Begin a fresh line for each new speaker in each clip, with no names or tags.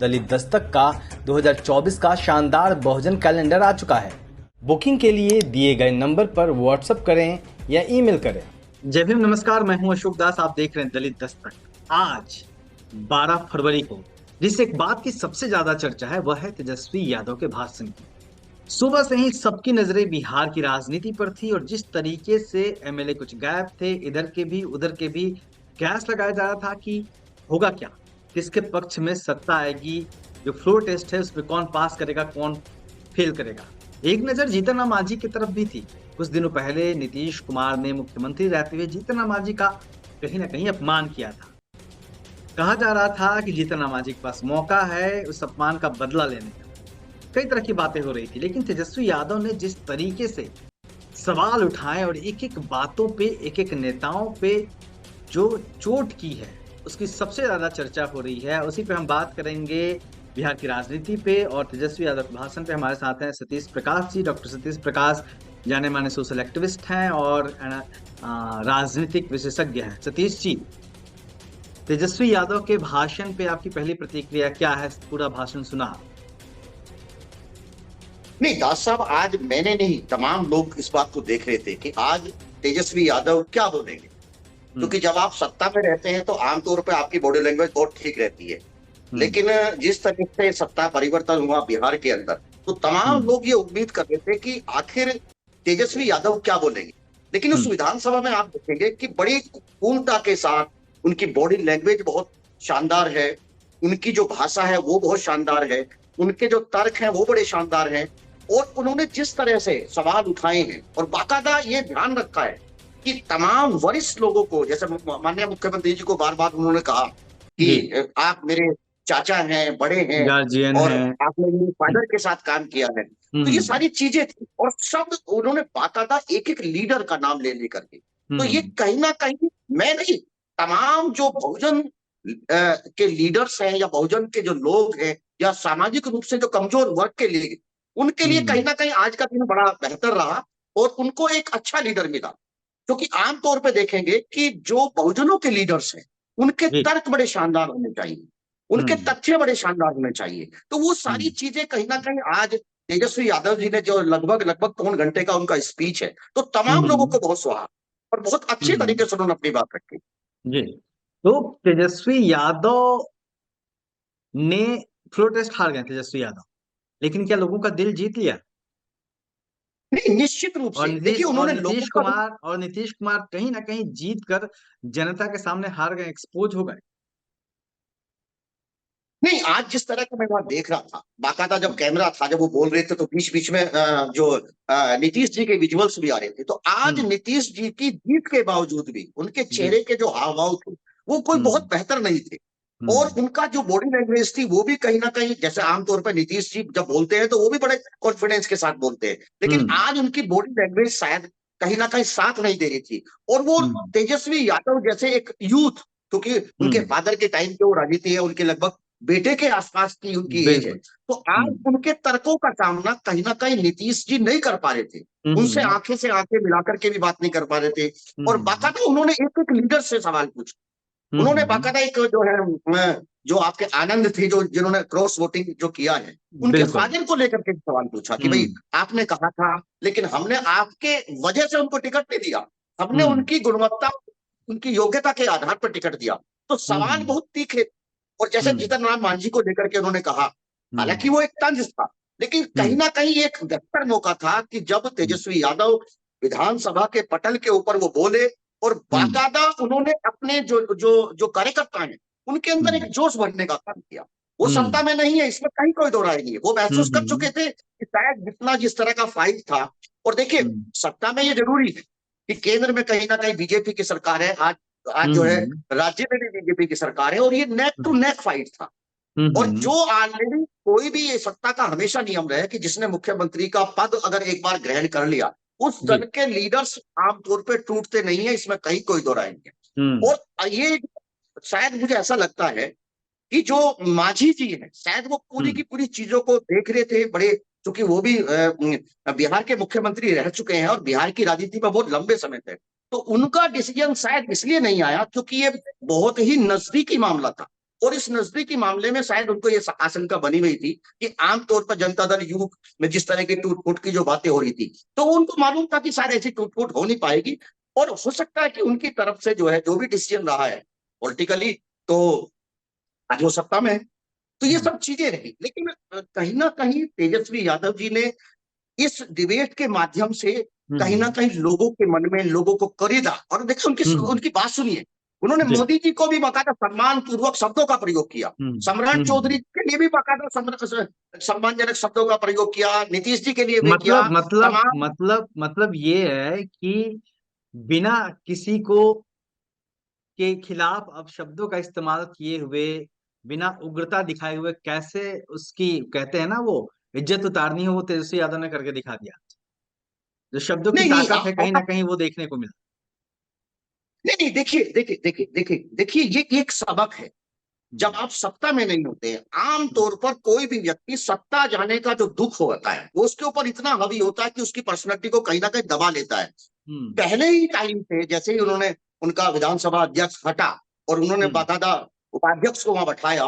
दलित दस्तक का 2024 का शानदार बहुजन कैलेंडर आ चुका है। बुकिंग के लिए दिए गए नंबर पर व्हाट्सएप करें या ईमेल करें।
जय भीम, नमस्कार। मैं हूं अशोक दास। आप देख रहे हैं दलित दस्तक। आज 12 फरवरी को जिस एक बात की सबसे ज्यादा चर्चा है वह है तेजस्वी यादव के भाषण की। सुबह से ही सबकी नजरें बिहार की राजनीति पर थी और जिस तरीके से एमएलए कुछ गायब थे, इधर के भी उधर के भी, कयास लगाया जा रहा था कि होगा क्या, किसके पक्ष में सत्ता आएगी, जो फ्लोर टेस्ट है उसमें कौन पास करेगा, कौन फेल करेगा। एक नजर जीतन राम मांझी की तरफ भी थी। कुछ दिनों पहले नीतीश कुमार ने मुख्यमंत्री रहते हुए जीतन राम मांझी का कहीं ना कहीं अपमान किया था। कहा जा रहा था कि जीतन राम मांझी के पास मौका है उस अपमान का बदला लेने का। कई तरह की बातें हो रही थी, लेकिन तेजस्वी यादव ने जिस तरीके से सवाल उठाए और एक एक बातों पे, एक एक नेताओं पे जो चोट की है, उसकी सबसे ज्यादा चर्चा हो रही है। उसी पे हम बात करेंगे, बिहार की राजनीति पे और तेजस्वी यादव के भाषण पे। हमारे साथ हैं सतीश प्रकाश जी। डॉक्टर सतीश प्रकाश जाने माने सोशल एक्टिविस्ट हैं और राजनीतिक विशेषज्ञ हैं। सतीश जी, तेजस्वी यादव के भाषण पे आपकी पहली प्रतिक्रिया क्या है? पूरा भाषण सुना?
नहीं दास साहब, आज मैंने नहीं, तमाम लोग इस बात को देख रहे थे कि आज तेजस्वी यादव क्या बोलेंगे। क्योंकि जब आप सत्ता में रहते हैं तो आमतौर पर आपकी बॉडी लैंग्वेज बहुत ठीक रहती है, लेकिन जिस तरह से सत्ता परिवर्तन हुआ बिहार के अंदर, तो तमाम लोग ये उम्मीद कर रहे थे कि आखिर तेजस्वी यादव क्या बोलेंगे। लेकिन उस विधानसभा में आप देखेंगे कि बड़ी पूर्णता के साथ उनकी बॉडी लैंग्वेज बहुत शानदार है, उनकी जो भाषा है वो बहुत शानदार है, उनके जो तर्क हैं वो बड़े शानदार हैं। और उन्होंने जिस तरह से सवाल उठाए हैं और बाकायदा ये ध्यान रखा है कि तमाम वरिष्ठ लोगों को, जैसे माननीय मुख्यमंत्री जी को बार बार उन्होंने कहा कि आप मेरे चाचा हैं, बड़े हैं और आपने मेरे फादर के साथ काम किया है। तो ये सारी चीजें थी और सब उन्होंने बाकायदा एक एक लीडर का नाम ले लेकर के, तो ये कहीं ना कहीं, मैं नहीं, तमाम जो बहुजन के लीडर्स हैं या बहुजन के जो लोग हैं या सामाजिक रूप से जो कमजोर वर्ग के लिए, उनके लिए कहीं ना कहीं आज का दिन बड़ा बेहतर रहा और उनको एक अच्छा लीडर मिला। क्योंकि आमतौर पे देखेंगे कि जो बहुजनों के लीडर्स हैं उनके तर्क बड़े शानदार होने चाहिए, उनके तथ्य बड़े शानदार होने चाहिए। तो वो सारी चीजें कहीं ना कहीं आज तेजस्वी यादव जी ने जो लगभग पौन घंटे का उनका स्पीच है, तो तमाम लोगों को बहुत सुहा और बहुत अच्छे तरीके से उन्होंने अपनी बात रखी।
जी, तो तेजस्वी यादव ने फ्लोर टेस्ट हार गए तेजस्वी यादव, लेकिन क्या लोगों का दिल जीत लिया?
नहीं, निश्चित रूप से देखिए, उन्होंने
नीतीश कुमार कहीं ना कहीं जीत कर जनता के सामने हार गए, एक्सपोज हो गए।
नहीं, आज जिस तरह का मैं वहां देख रहा था, बाकायदा जब कैमरा था, जब वो बोल रहे थे तो बीच बीच में जो नीतीश जी के विजुअल्स भी आ रहे थे, तो आज नीतीश जी की जीत के बावजूद भी उनके चेहरे के जो हाव भाव थे वो कोई बहुत बेहतर नहीं थे। और उनका जो बॉडी लैंग्वेज थी वो भी कहीं ना कहीं, जैसे आमतौर पर नीतीश जी जब बोलते हैं तो वो भी बड़े कॉन्फिडेंस के साथ बोलते हैं, लेकिन आज उनकी बॉडी लैंग्वेज शायद कहीं ना कहीं साथ नहीं दे रही थी। और वो तेजस्वी यादव जैसे एक यूथ, क्योंकि उनके फादर के टाइम पे वो राजनीति है, उनके लगभग बेटे के आसपास की उनकी एज है, तो आज उनके तर्कों का सामना कहीं ना कहीं नीतीश जी नहीं कर पा रहे थे, उनसे आंखें से आंखें मिलाकर के भी बात नहीं कर पा रहे थे। और बाकायदा उन्होंने एक एक लीडर से सवाल पूछा, उन्होंने बाकायदा एक जो है, जो आपके आनंद थे, जो जिन्होंने क्रॉस वोटिंग जो किया है, उनके फादर को लेकर के सवाल पूछा कि भाई आपने कहा था, लेकिन हमने आपके वजह से उनको टिकट नहीं दिया, हमने उनकी गुणवत्ता, उनकी योग्यता के आधार पर टिकट दिया। तो सवाल बहुत तीखे। और जैसे जीतन राम मांझी को लेकर के उन्होंने कहा, हालांकि वो एक तंज था, लेकिन कहीं ना कहीं एक बेहतर मौका था कि जब तेजस्वी यादव विधानसभा के पटल के ऊपर वो बोले और बाकायदा उन्होंने अपने जो जो जो कार्यकर्ता हैं उनके अंदर एक जोश भरने का काम किया। वो सत्ता में नहीं है, इसमें कहीं कोई दो राय नहीं है, वो महसूस कर चुके थे कि शायद जितना जिस तरह का फाइट था। और देखिए, सत्ता में ये जरूरी है कि केंद्र में कहीं ना कहीं बीजेपी की सरकार है, आज जो है राज्य में भी बीजेपी की सरकार है, और ये नेक टू नेक फाइट था। और जो ऑलरेडी कोई भी ये सत्ता का हमेशा नियम रहा है कि जिसने मुख्यमंत्री का पद अगर एक बार ग्रहण कर लिया, उस दल के लीडर्स आमतौर पे टूटते नहीं है, इसमें कहीं कोई दो राय नहीं है। और ये शायद मुझे ऐसा लगता है कि जो मांझी जी है, शायद वो पूरी की पूरी चीजों को देख रहे थे, बड़े, क्योंकि वो भी बिहार के मुख्यमंत्री रह चुके हैं और बिहार की राजनीति में बहुत लंबे समय थे, तो उनका डिसीजन शायद इसलिए नहीं आया क्योंकि ये बहुत ही नजदीकी मामला था। और इस नजदीकी मामले में शायद उनको ये आशंका बनी हुई थी कि आमतौर पर जनता दल यू में जिस तरह की टूट फूट की जो बातें हो रही थी, तो उनको मालूम था कि शायद ऐसी टूट फूट हो नहीं पाएगी, और हो सकता है कि उनकी तरफ से जो है जो भी डिसीजन रहा है पॉलिटिकली, तो आज वो सत्ता में है। तो ये सब चीजें रही, लेकिन कहीं ना कहीं तेजस्वी यादव जी ने इस डिबेट के माध्यम से कहीं ना कहीं लोगों के मन में लोगों को खरीदा। और देखिए उनकी उनकी बात सुनिए, उन्होंने
जी।
मोदी जी को भी बाकायदा सम्मान पूर्वक शब्दों का प्रयोग किया, सम्राट चौधरी के लिए भी बाकायदा सम्मानजनक शब्दों का प्रयोग किया, नीतीश जी के लिए भी किया, तमाम।
मतलब ये है कि बिना किसी को के खिलाफ अब शब्दों का इस्तेमाल किए हुए, बिना उग्रता दिखाए हुए कैसे उसकी कहते हैं ना वो इज्जत उतारनी हो, वो तेजस्वी यादव ने करके दिखा दिया। जो शब्दों की
नहीं नहीं
ताकत है कहीं ना कहीं वो देखने को मिला।
नहीं नहीं, देखिए देखिए देखिए देखिए देखिए, ये एक सबक है। जब आप सत्ता में नहीं होते हैं, आमतौर पर कोई भी व्यक्ति सत्ता जाने का जो दुख होता है वो उसके ऊपर इतना हावी होता है कि उसकी पर्सनैलिटी को कहीं ना कहीं दबा लेता है।
हम्म
पहले ही टाइम पे जैसे ही उन्होंने उनका विधानसभा अध्यक्ष हटा और उन्होंने
हम्म
बाकायदा उपाध्यक्ष को वहां बैठाया,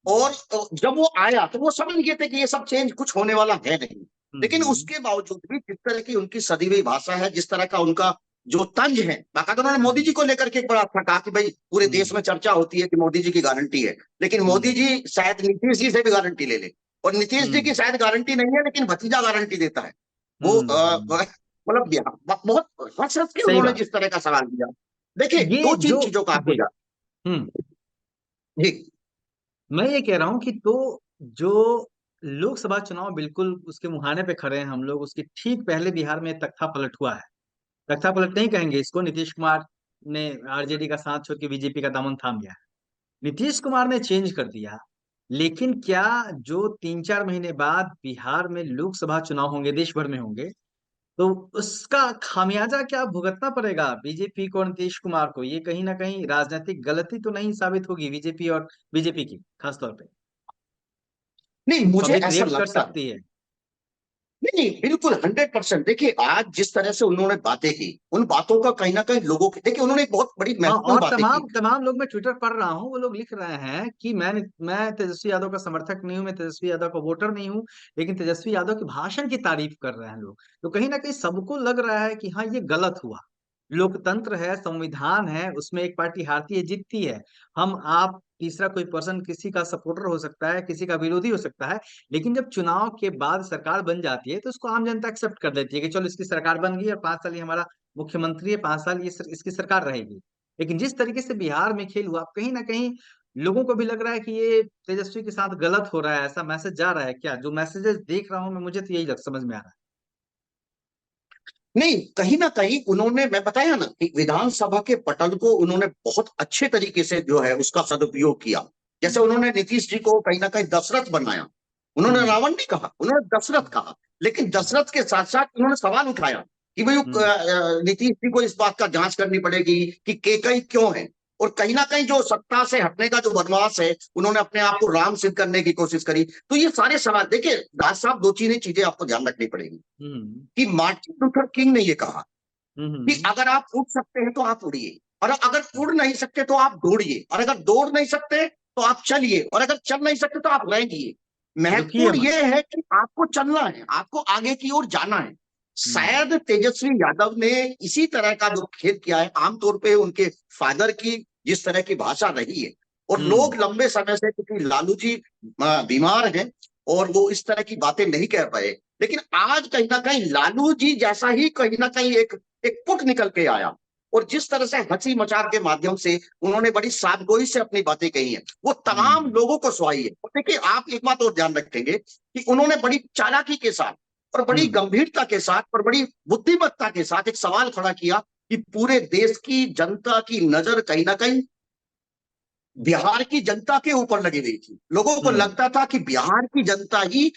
और जब वो आया तो वो समझ गए थे कि ये सब चेंज कुछ होने वाला है नहीं। लेकिन
हम्म
उसके बावजूद भी जिस तरह की उनकी सदी हुई भाषा है, जिस तरह का उनका जो तंज है, बाकायदा उन्होंने मोदी जी को लेकर के एक बड़ा अच्छा कहा कि भाई पूरे देश में चर्चा होती है कि मोदी जी की गारंटी है, लेकिन मोदी जी शायद नीतीश जी से भी गारंटी ले ले, और नीतीश जी की शायद गारंटी नहीं है लेकिन भतीजा गारंटी देता है। वो
हम्म
मतलब बहुत हंस हंस के
सही
उन्होंने
बात।
जिस तरह का सवाल किया। देखिए
ये
दो तीन
जो
चीजों का आपको
जी।
जा
हम्म
जी।
मैं ये कह रहा हूं कि तो जो लोकसभा चुनाव बिल्कुल उसके मुहाने पे खड़े हैं हम लोग, उसके ठीक पहले बिहार में तख्ता पलट हुआ है। तख्ता पलट नहीं कहेंगे इसको, नीतीश कुमार ने आरजेडी का साथ छोड़ के बीजेपी का दामन थाम लिया है। नीतीश कुमार ने चेंज कर दिया। लेकिन क्या जो 3-4 महीने बाद बिहार में लोकसभा चुनाव होंगे, देश भर में होंगे, तो उसका खामियाजा क्या भुगतना पड़ेगा बीजेपी को और नीतीश कुमार को? ये कहीं ना कहीं राजनीतिक गलती तो नहीं साबित होगी बीजेपी की खासतौर पे?
नहीं, मुझे
पब्लिक
ऐसा
रिएक्ट कर
लगता है,
सकती है।
नहीं नहीं, बिल्कुल 100%। देखिए आज जिस तरह से उन्होंने बातें की, उन बातों का कहीं ना कहीं लोगों की, देखिए उन्होंने एक बहुत बड़ी
हाँ,
महत्वपूर्ण
और
बातें की।
तमाम तमाम लोग, मैं ट्विटर पढ़ रहा हूँ, वो लोग लिख रहे हैं कि मैं तेजस्वी यादव का समर्थक नहीं हूँ, मैं तेजस्वी यादव का वोटर नहीं हूँ, लेकिन तेजस्वी यादव के भाषण की तारीफ कर रहे हैं लोग। तो कहीं ना कहीं सबको लग रहा है कि हाँ, ये गलत हुआ। लोकतंत्र है, संविधान है, उसमें एक पार्टी हारती है, जीतती है। हम आप तीसरा कोई पर्सन किसी का सपोर्टर हो सकता है, किसी का विरोधी हो सकता है, लेकिन जब चुनाव के बाद सरकार बन जाती है तो उसको आम जनता एक्सेप्ट कर लेती है कि चलो इसकी सरकार बन गई और 5 साल ये हमारा मुख्यमंत्री है, 5 साल इसकी सरकार रहेगी। लेकिन जिस तरीके से बिहार में खेल हुआ, कहीं ना कहीं लोगों को भी लग रहा है कि ये तेजस्वी के साथ गलत हो रहा है, ऐसा मैसेज जा रहा है क्या? जो मैसेजेस देख रहा हूं मैं, मुझे तो यही समझ में आ रहा
नहीं, कहीं ना कहीं उन्होंने, मैं बताया ना कि विधानसभा के पटल को उन्होंने बहुत अच्छे तरीके से जो है उसका सदुपयोग किया।
है।
जैसे उन्होंने नीतीश जी को कहीं ना कहीं दशरथ बनाया, उन्होंने
हम्म
रावण नहीं कहा, उन्होंने दशरथ कहा, लेकिन दशरथ के साथ साथ उन्होंने सवाल उठाया कि भाई
हम्म
नीतीश जी को इस बात का जांच करनी पड़ेगी कि केकई क्यों है। और कहीं ना कहीं जो सत्ता से हटने का जो वनवास है, उन्होंने अपने आप को राम सिद्ध करने की कोशिश करी। तो ये सारे सवाल देखिए राज साहब, दो चीजें आपको ध्यान रखनी पड़ेगी
हम्म
कि मार्टिन लूथर किंग ने ये कहा कि
हम्म
अगर आप उड़ सकते हैं तो आप उड़िए, और अगर उड़ नहीं सकते तो आप दौड़िए, और अगर दौड़ नहीं सकते तो आप चलिए, और अगर चल नहीं सकते तो आप रहेंगे।
रुकिए
महत्वपूर्ण
मत।
यह है कि आपको चलना है, आपको आगे की ओर जाना है।
हम्म
शायद तेजस्वी यादव ने इसी तरह का जो खेल किया है, आमतौर पे उनके फादर की जिस तरह की भाषा रही है, और
हम्म
लोग लंबे समय से, क्योंकि लालू जी बीमार हैं और वो इस तरह की बातें नहीं कह पाए, लेकिन आज कहीं ना कहीं लालू जी जैसा ही कहीं ना कहीं एक पुट निकल के आया, और जिस तरह से हंसी मजाक के माध्यम से उन्होंने बड़ी सादगोई से अपनी बातें कही हैं, वो तमाम
हम्म
लोगों को सुहाई है। और देखिए आप एक बात और ध्यान रखेंगे कि उन्होंने बड़ी चालाकी के साथ और बड़ी
हम्म
गंभीरता के साथ और बड़ी बुद्धिमत्ता के साथ एक सवाल खड़ा किया कि पूरे देश की जनता की नजर कहीं ना कहीं बिहार की जनता के ऊपर लगी हुई थी। लोगों को
हम्म
लगता था कि बिहार की जनता ही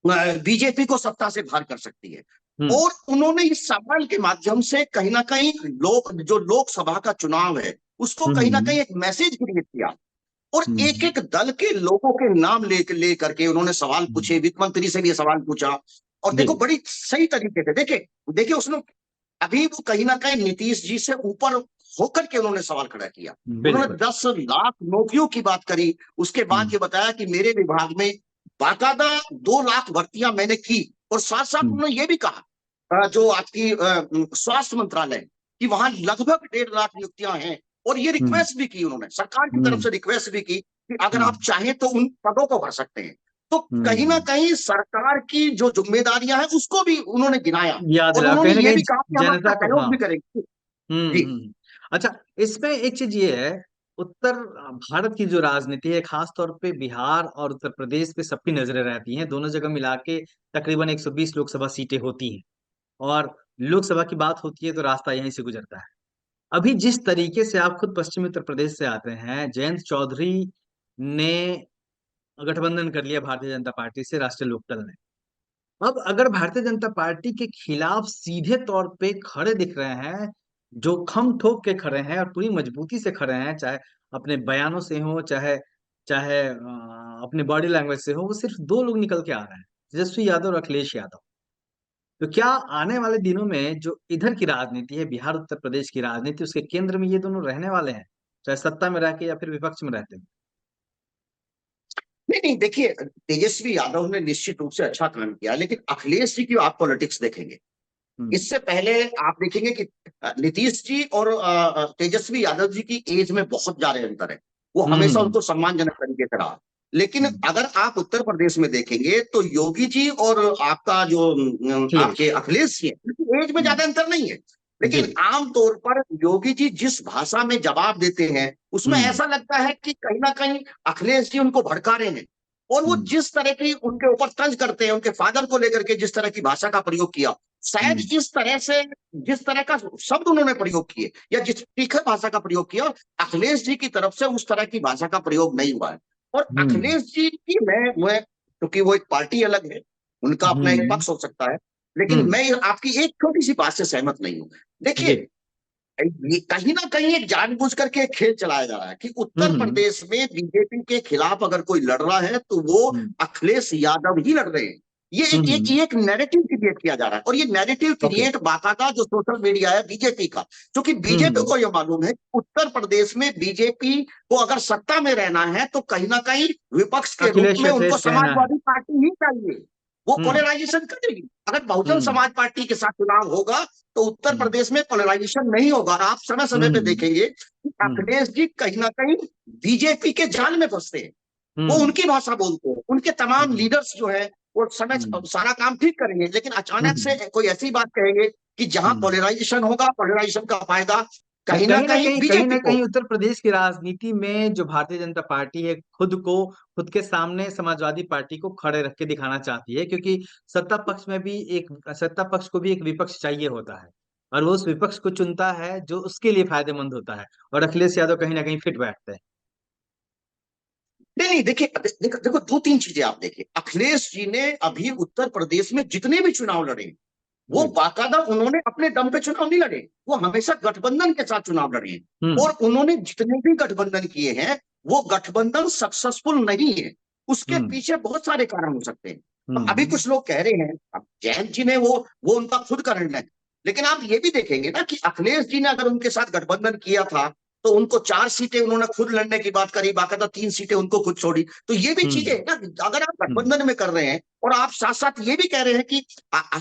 बीजेपी को सत्ता से बाहर कर सकती है।
हम्म
और उन्होंने इस सवाल के माध्यम से कहीं ना कहीं जो लोकसभा का चुनाव है उसको कहीं ना
हम्म
कहीं एक मैसेज क्रिएट किया, और एक
हम्म
एक दल के लोगों के नाम ले करके उन्होंने सवाल पूछे, वित्त मंत्री से भी ये सवाल पूछा, और
जी।
देखो बड़ी सही तरीके से देखिए देखिए उसने, अभी वो कहीं ना कहीं नीतीश जी से ऊपर होकर के उन्होंने सवाल खड़ा किया। उन्होंने
बिल्कुल
10 लाख नौकरियों की बात करी, उसके बाद ये बताया कि मेरे विभाग में बाकायदा 2 लाख भर्तियां मैंने की, और साथ साथ उन्होंने ये भी कहा जो आपकी स्वास्थ्य मंत्रालय कि वहां लगभग 1.5 लाख नियुक्तियां हैं, और ये रिक्वेस्ट भी की उन्होंने, सरकार की तरफ से रिक्वेस्ट भी की कि अगर आप चाहें तो उन पदों को भर सकते हैं। तो कहीं ना कहीं सरकार की जो जिम्मेदारियां हैं उसको भी उन्होंने गिनाया,
याद
और
दिला,
उन्होंने
कहीं ना
ये भी
कहीं
कहा कि हम
जनता
आपका
को।
सहयोग
हाँ।
भी करेंगे। जी।
अच्छा, इसमें एक चीज ये है, उत्तर भारत की जो राजनीति है, खास तौर पे बिहार और उत्तर प्रदेश पे सबकी नजरें रहती हैं। दोनों जगह मिला के तकरीबन 120 लोकसभा सीटें होती हैं, और लोकसभा की बात होती है तो रास्ता यहीं से गुजरता है। अभी जिस तरीके से आप खुद पश्चिमी उत्तर प्रदेश से आते हैं, जयंत चौधरी ने गठबंधन कर लिया भारतीय जनता पार्टी से, राष्ट्रीय लोकदल ने। अब अगर भारतीय जनता पार्टी के खिलाफ सीधे तौर पे खड़े दिख रहे हैं, जो खम ठोक के खड़े हैं और पूरी मजबूती से खड़े हैं, चाहे अपने बयानों से हो, चाहे चाहे अपने बॉडी लैंग्वेज से हो, वो सिर्फ 2 लोग निकल के आ रहे हैं, तेजस्वी यादव और अखिलेश यादव। तो क्या आने वाले दिनों में जो इधर की राजनीति है, बिहार उत्तर प्रदेश की राजनीति, उसके केंद्र में ये दोनों रहने वाले हैं, चाहे सत्ता में रह के या फिर विपक्ष में रहते हैं?
नहीं नहीं, देखिए तेजस्वी यादव ने निश्चित रूप से अच्छा काम किया, लेकिन अखिलेश जी की आप पॉलिटिक्स देखेंगे,
हम्म।
इससे पहले आप देखेंगे कि नीतीश जी और तेजस्वी यादव जी की एज में बहुत ज्यादा अंतर है। वो हमेशा
हम्म।
उनको सम्मानजनक तरीके से रहा। लेकिन
हम्म।
अगर आप उत्तर प्रदेश में देखेंगे तो योगी जी और आपका जो
अखिलेश।
आपके अखिलेश जी हैं, एज में
हम्म।
ज्यादा अंतर नहीं है।
जी।
लेकिन आमतौर पर योगी जी जिस भाषा में जवाब देते हैं, उसमें
हम्म।
ऐसा लगता है कि कहीं ना कहीं अखिलेश जी उनको भड़का रहे हैं। और वो
हम्म।
जिस तरह की उनके ऊपर तंज करते हैं, उनके फादर को लेकर के जिस तरह की भाषा का प्रयोग किया, शायद
हम्म।
इस तरह से जिस तरह का शब्द उन्होंने प्रयोग किए या जिस तीखी भाषा का प्रयोग किया, अखिलेश जी की तरफ से उस तरह की भाषा का प्रयोग नहीं हुआ है। और
हम्म।
अखिलेश जी की मैं क्योंकि वो एक पार्टी अलग है, उनका अपना एक
हम्म।
पक्ष हो सकता है, लेकिन
हम्म।
मैं आपकी एक छोटी सी बात से सहमत नहीं हूं। देखिए,
जी।
ये कहीं ना कहीं एक जानबूझ करके एक खेल चलाया जा रहा है कि उत्तर
हम्म।
प्रदेश में बीजेपी के खिलाफ अगर कोई लड़ रहा है तो वो
हम्म।
अखिलेश यादव ही लड़ रहे हैं। ये एक एक
हम्म।
ये एक नैरेटिव क्रिएट किया जा रहा है, और ये नैरेटिव
ओके।
क्रिएट बाकायदा जो सोशल मीडिया है बीजेपी का, क्योंकि बीजेपी
हम्म।
को ये मालूम है कि उत्तर प्रदेश में बीजेपी को अगर सत्ता में रहना है तो कहीं ना कहीं विपक्ष के रूप
अखिलेश
में उनको
अखिलेश कहना है।
समाजवादी पार्टी ही चाहिए। वो
हम्म।
पोलराइजेशन करेगी। अगर बहुजन
हम्म।
समाज पार्टी के साथ चुनाव होगा तो उत्तर
हम्म।
प्रदेश में पोलराइजेशन नहीं होगा। और आप समय समय पे
हम्म।
देखेंगे कि
हम्म।
अखिलेश जी कहीं ना कहीं बीजेपी के जाल में फंसते हैं। वो
हम्म।
उनकी भाषा बोलते हैं, उनके तमाम
हम्म।
लीडर्स जो है वो समय
हम्म।
सारा काम ठीक करेंगे, लेकिन अचानक से
हम्म।
कोई ऐसी बात कहेंगे कि जहां
हम्म।
पोलराइजेशन होगा, पोलराइजेशन का फायदा कहीं ना
कहीं ना
कहीं
कहीं कहीं
बीजेपी
ना
को।
कहीं उत्तर प्रदेश की राजनीति में जो भारतीय जनता पार्टी है, खुद के सामने समाजवादी पार्टी को खड़े रख के दिखाना चाहती है, क्योंकि सत्ता पक्ष को भी एक विपक्ष चाहिए होता है, और वो उस विपक्ष को चुनता है जो उसके लिए फायदेमंद होता है, और अखिलेश यादव कहीं ना कहीं फिट बैठते हैं।
नहीं नहीं, देखिए देखो देखो, 2-3 चीजें आप देखिए। अखिलेश जी ने अभी उत्तर प्रदेश में जितने भी चुनाव लड़े, वो
जी।
बाकायदा उन्होंने अपने दम पे चुनाव नहीं लड़े, वो हमेशा गठबंधन के साथ चुनाव लड़े हैं।
हम्म।
और उन्होंने जितने भी गठबंधन किए हैं वो गठबंधन सक्सेसफुल नहीं है। उसके
हम्म।
पीछे बहुत सारे कारण हो सकते हैं। अब अभी
हम्म।
कुछ लोग कह रहे हैं, अब जयंत जी ने वो उनका खुद का निर्णय है। लेकिन आप ये भी देखेंगे ना कि अखिलेश जी ने अगर उनके साथ गठबंधन किया था तो उनको 4 सीटें उन्होंने खुद लड़ने की बात करी, बाकायदा 3 सीटें उनको खुद छोड़ी। तो ये भी चीजें
हम्म।
है ना, अगर आप
हम्म।
गठबंधन में कर रहे हैं और आप साथ साथ ये भी कह रहे हैं कि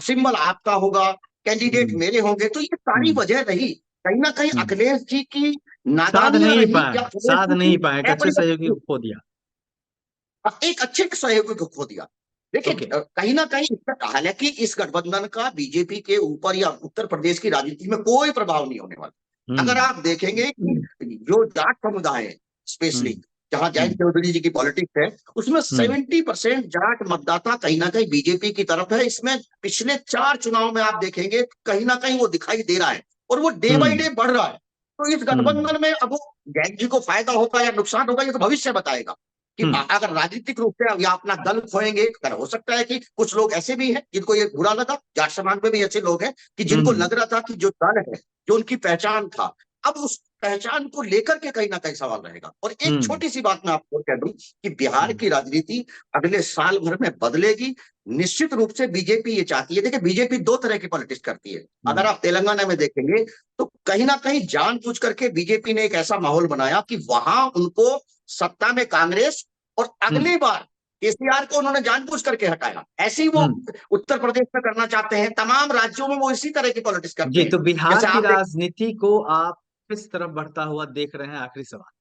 सिंबल आपका होगा, कैंडिडेट
हम्म।
मेरे होंगे, तो ये सारी
हम्म।
वजह रही कहीं ना कहीं
हम्म।
अखिलेश जी की
साथ
नादानियां
नहीं
रही
पाए,
या अखिलेश
साथ
जी
नहीं
की
पाए, एक अच्छे सहयोगी को
अपरिपक्वता,
खो दिया।
एक अच्छे सहयोगी को खो दिया। देखिए
ओके।
कहीं ना कहीं हालांकि इस गठबंधन का बीजेपी के ऊपर या उत्तर प्रदेश की राजनीति में कोई प्रभाव नहीं होने वाला। अगर
हम्म।
आप देखेंगे कि जो जाट समुदाय है, स्पेशली
हम्म।
जहां जयंत
हम्म।
चौधरी जी की पॉलिटिक्स है, उसमें
हम्म।
70% जाट मतदाता कहीं ना कहीं बीजेपी की तरफ है। इसमें पिछले 4 चुनाव में आप देखेंगे कहीं ना कहीं वो दिखाई दे रहा है, और वो डे बाई
हम्म।
डे बढ़ रहा है। तो इस
हम्म।
गठबंधन में अब वो जयंत जी को फायदा होगा या नुकसान होगा, ये तो भविष्य बताएगा। कि
हम्म।
अगर राजनीतिक रूप से या अपना दल खोएंगे, अगर हो सकता है कि कुछ लोग ऐसे भी हैं जिनको ये बुरा लगा, जाट समाज में भी ऐसे लोग हैं कि जिनको
हम्म।
लग रहा था कि जो दल है, जो उनकी पहचान था, अब उस पहचान को लेकर के कहीं ना कहीं सवाल रहेगा। और एक
हम्म
छोटी सी बात मैं आपको कह दूं कि बिहार की राजनीति अगले साल भर में बदलेगी। निश्चित रूप से बीजेपी ये चाहती है। देखिए, बीजेपी दो तरह की पॉलिटिक्स करती है। अगर आप तेलंगाना में देखेंगे तो कहीं ना कहीं जानबूझ करके बीजेपी ने एक ऐसा माहौल बनाया कि वहां उनको सत्ता में कांग्रेस, और
हम्म
अगली बार केसीआर को उन्होंने जानबूझ करके हटाया। ऐसे ही वो
हम्म।
उत्तर प्रदेश में करना चाहते हैं। तमाम राज्यों में वो इसी तरह की पॉलिटिक्स करते
जी,
हैं।
तो बिहार
जैसे
की
आप देख,
राजनीति को आप किस तरफ बढ़ता हुआ देख रहे हैं? आखिरी सवाल।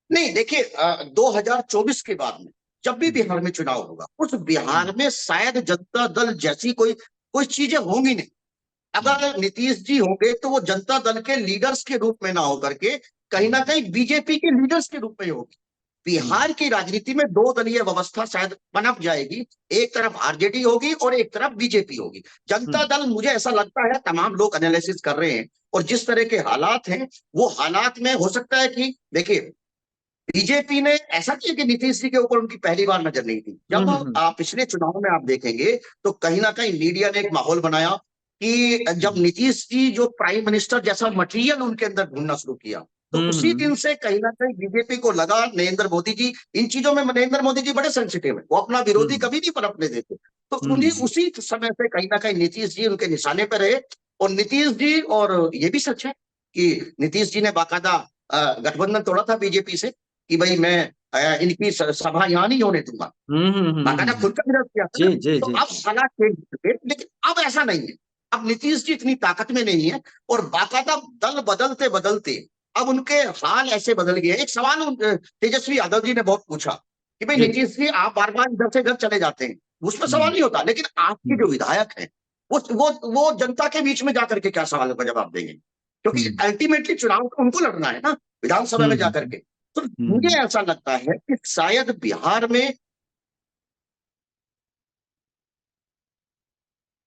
नहीं देखिए, 2024 के बाद में जब भी
हम्म
बिहार में चुनाव होगा, उस
हम्म
बिहार में शायद जनता दल जैसी कोई कोई चीजें होंगी नहीं।
हम्म
अगर नीतीश जी होंगे तो वो जनता दल के लीडर्स के रूप में ना होकर के कहीं ना
हम्म
कहीं बीजेपी के लीडर्स के रूप में होगी।
हम्म
बिहार की राजनीति में दो दलीय व्यवस्था शायद पनप जाएगी। एक तरफ आरजेडी होगी और एक तरफ बीजेपी होगी। जनता
हम्म
दल, मुझे ऐसा लगता है, तमाम लोग एनालिसिस कर रहे हैं, और जिस तरह के हालात हैं, वो हालात में हो सकता है कि देखिए, बीजेपी ने ऐसा किया कि नीतीश जी के ऊपर उनकी पहली बार नजर नहीं थी। जब
हम्म
आप पिछले चुनाव में आप देखेंगे तो कहीं ना कहीं मीडिया ने एक माहौल बनाया कि जब
हम्म
नीतीश जी जो प्राइम मिनिस्टर जैसा मटेरियल उनके अंदर ढूंढना शुरू किया, तो उसी
हम्म
दिन से कहीं ना कहीं बीजेपी को लगा नरेंद्र मोदी जी, इन चीजों में नरेंद्र मोदी जी बड़े सेंसिटिव है, वो अपना विरोधी
हम्म
कभी नहीं पनपने देते। तो उन्हीं
हम्म
उसी समय से कहीं ना कहीं नीतीश जी उनके निशाने पर रहे। और नीतीश जी, और ये भी सच है कि नीतीश जी ने बाकायदा गठबंधन तोड़ा था बीजेपी से कि भाई मैं इनकी सभा यहाँ नहीं होने दूंगा। बाकायदा
हम्म।
खुद का विरोध किया था
जी
ना।
जी
तो
जी
अब
जी।
हालात चेंज हो चुके हैं, लेकिन अब ऐसा नहीं है। अब नीतीश जी इतनी ताकत में नहीं है, और बाकायदा दल बदलते बदलते अब उनके हाल ऐसे बदल गए। एक सवाल तेजस्वी यादव जी ने बहुत पूछा कि भाई
जी।
नीतीश जी आप बार बार इधर से इधर चले जाते हैं। उसमें सवाल
हम्म
नहीं होता, लेकिन आपके
हम्म
जो विधायक हैं वो जनता के बीच में जाकर के क्या सवालों का जवाब देंगे? क्योंकि
हम्म
अल्टीमेटली चुनाव तो उनको लड़ना है ना, विधानसभा में जाकर
हम्म
के। तो मुझे
हम्म।
ऐसा लगता है कि शायद बिहार में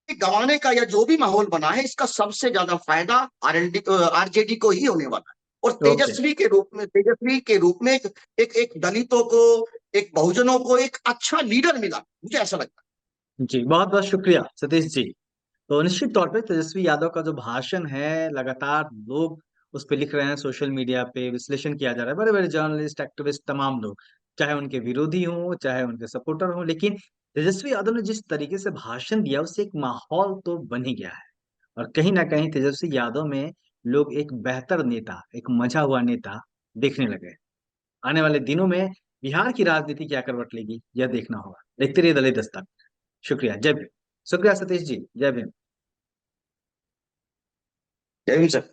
गंवाने का या जो भी माहौल बना है, इसका सबसे ज्यादा फायदा आरजेडी को ही होने वाला है। और
ओके।
तेजस्वी के रूप में एक दलितों को, एक बहुजनों को एक अच्छा लीडर मिला, मुझे ऐसा लगता
जी, बहुत बहुत शुक्रिया सतीश जी। तो निश्चित तौर पे तेजस्वी यादव का जो भाषण है, लगातार लोग उस पे लिख रहे हैं, सोशल मीडिया पे विश्लेषण किया जा रहा है, बड़े बड़े जर्नलिस्ट, एक्टिविस्ट, तमाम लोग, चाहे उनके विरोधी हों चाहे उनके सपोर्टर हों, लेकिन तेजस्वी यादव ने जिस तरीके से भाषण दिया, उससे एक माहौल तो बन ही गया है। और कहीं ना कहीं तेजस्वी यादव में लोग एक बेहतर नेता, एक मंझा हुआ नेता देखने लगे। आने वाले दिनों में बिहार की राजनीति क्या करवट लेगी, यह देखना होगा। देखते रहिए दलित दस्तक। शुक्रिया, जय भीम। शुक्रिया सतीश जी, जय भीम।
है। जय हिंद सर।